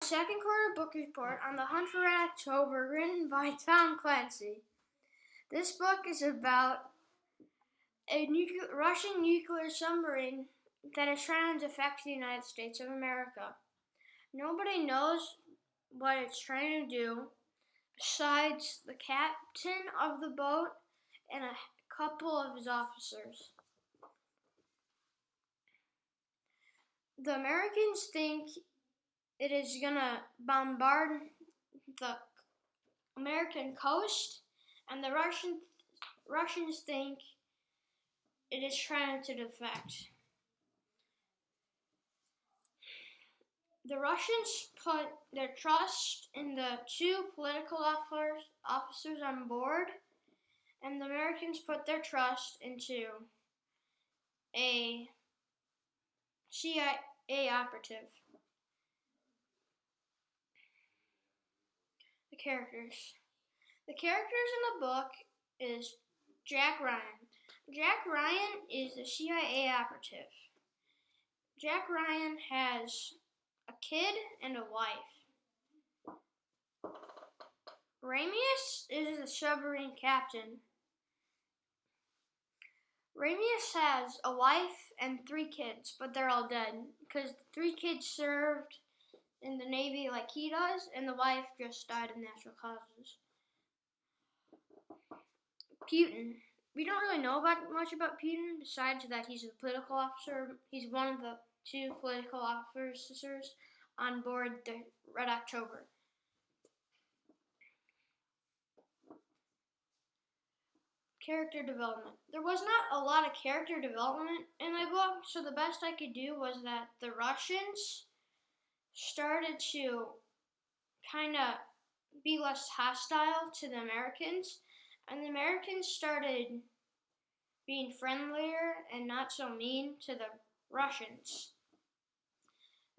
second quarter book report on The Hunt for Red October, written by Tom Clancy. This book is about a Russian nuclear submarine that is trying to defect the United States of America. Nobody knows what it's trying to do besides the captain of the boat and a couple of his officers. The Americans think it is going to bombard the American coast, and the Russians think it is trying to defect. The Russians put their trust in the two political officers on board, and the Americans put their trust into a CIA operative. The characters. The characters in the book is Jack Ryan. Jack Ryan is a CIA operative. Jack Ryan has a kid and a wife. Ramius is the submarine captain. Ramius has a wife and 3 kids, but they're all dead because the 3 kids served in the Navy like he does, and the wife just died of natural causes. Putin. We don't really know much about Putin besides that he's a political officer. He's one of the 2 political officers on board the Red October. Character development. There was not a lot of character development in my book, so the best I could do was that the Russians started to kind of be less hostile to the Americans, and the Americans started being friendlier and not so mean to the Russians.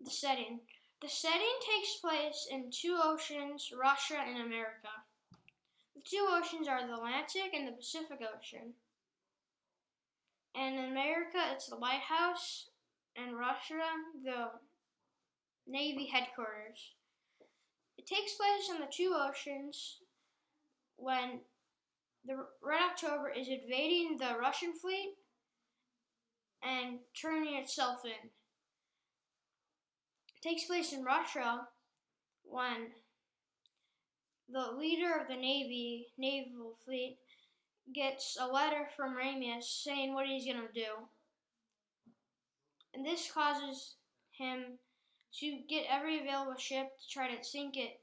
The setting. The setting takes place in 2 oceans, Russia and America. The 2 oceans are the Atlantic and the Pacific Ocean. And in America, it's the White House, and Russia, the Navy headquarters. It takes place in the 2 oceans when the Red October is invading the Russian fleet and turning itself in. It takes place in Russia when the leader of the naval fleet gets a letter from Ramius saying what he's going to do. And this causes him to get every available ship to try to sink it,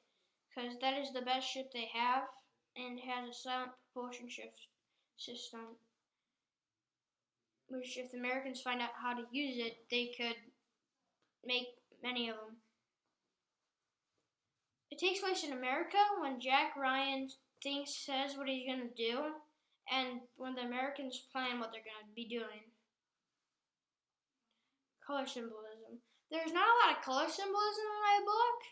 because that is the best ship they have, and it has a silent propulsion system, which if the Americans find out how to use it, they could make many of them. It takes place in America when Jack Ryan says what he's going to do, and when the Americans plan what they're going to be doing. Color symbolism. There's not a lot of color symbolism in my book,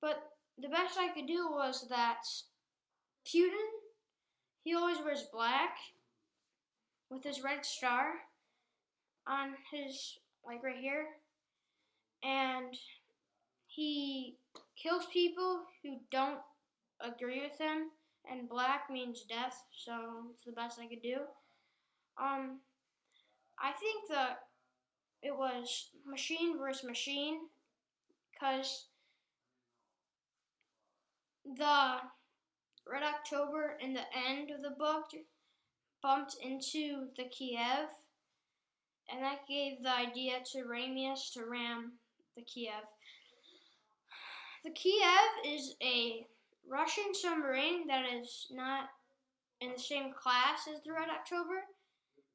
but the best I could do was that Putin, he always wears black with his red star on his, like right here, and he kills people who don't agree with him, and black means death, so it's the best I could do. I think that it was machine versus machine, because the Red October in the end of the book bumped into the Kiev, and that gave the idea to Ramius to ram the Kiev. The Kiev is a Russian submarine that is not in the same class as the Red October,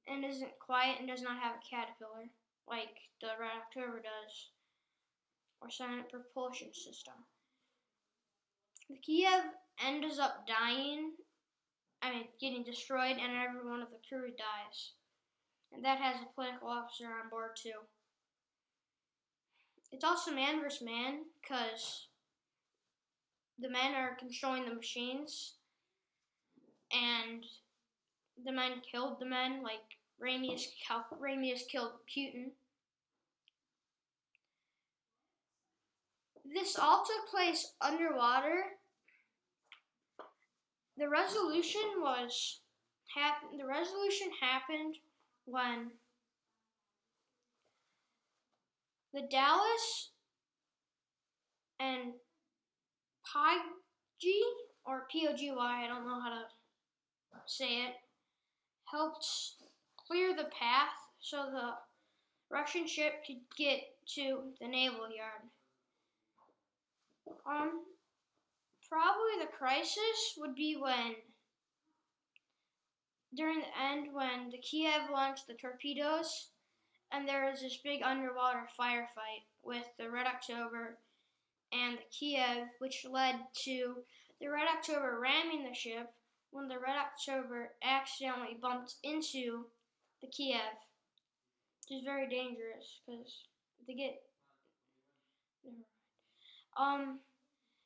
and isn't quiet and does not have a caterpillar like the Red October does, or silent propulsion system. The Kiev ends up getting destroyed, and every one of the crew dies. And that has a political officer on board too. It's also man versus man, because the men are controlling the machines, and the men killed the men, like Ramius killed Putin. This all took place underwater. The resolution happened when the Dallas and Poggy, or Poggy, I don't know how to say it, helped clear the path so the Russian ship could get to the naval yard. Probably the crisis would be during the end, when the Kiev launched the torpedoes, and there was this big underwater firefight with the Red October and the Kiev, which led to the Red October ramming the ship when the Red October accidentally bumped into the Kiev, which is very dangerous because they get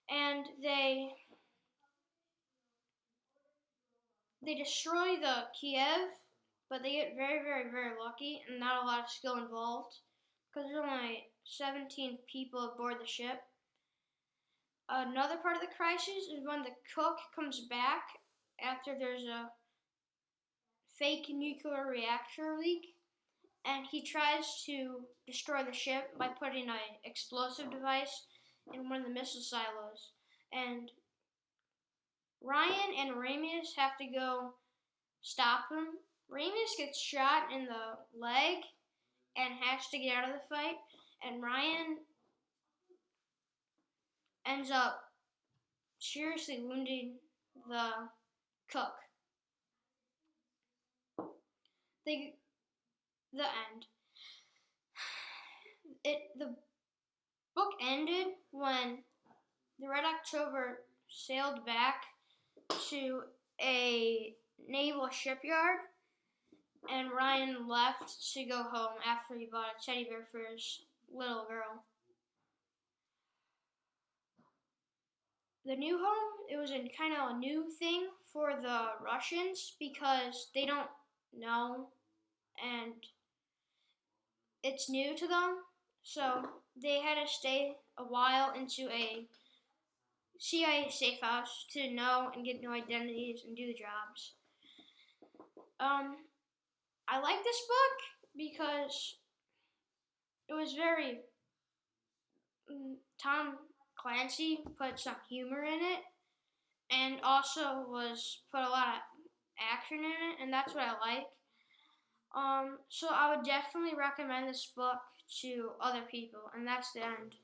and they destroy the Kiev, but they get very, very, very lucky and not a lot of skill involved because there's only 17 people aboard the ship. Another part of the crisis is when the cook comes back after there's a fake nuclear reactor leak, and he tries to destroy the ship by putting an explosive device in one of the missile silos. And Ryan and Ramis have to go stop him. Ramis gets shot in the leg and has to get out of the fight, and Ryan ends up seriously wounding the cook. The end. The book ended when the Red October sailed back to a naval shipyard, and Ryan left to go home after he bought a teddy bear for his little girl. The new home, it was kind of a new thing for the Russians because they don't know, and it's new to them, so they had to stay a while into a CIA safe house to know and get new identities and do the jobs. I like this book because it was very Tom Clancy put some humor in it, and also put a lot of action in it, and that's what I like. So I would definitely recommend this book to other people, and that's the end.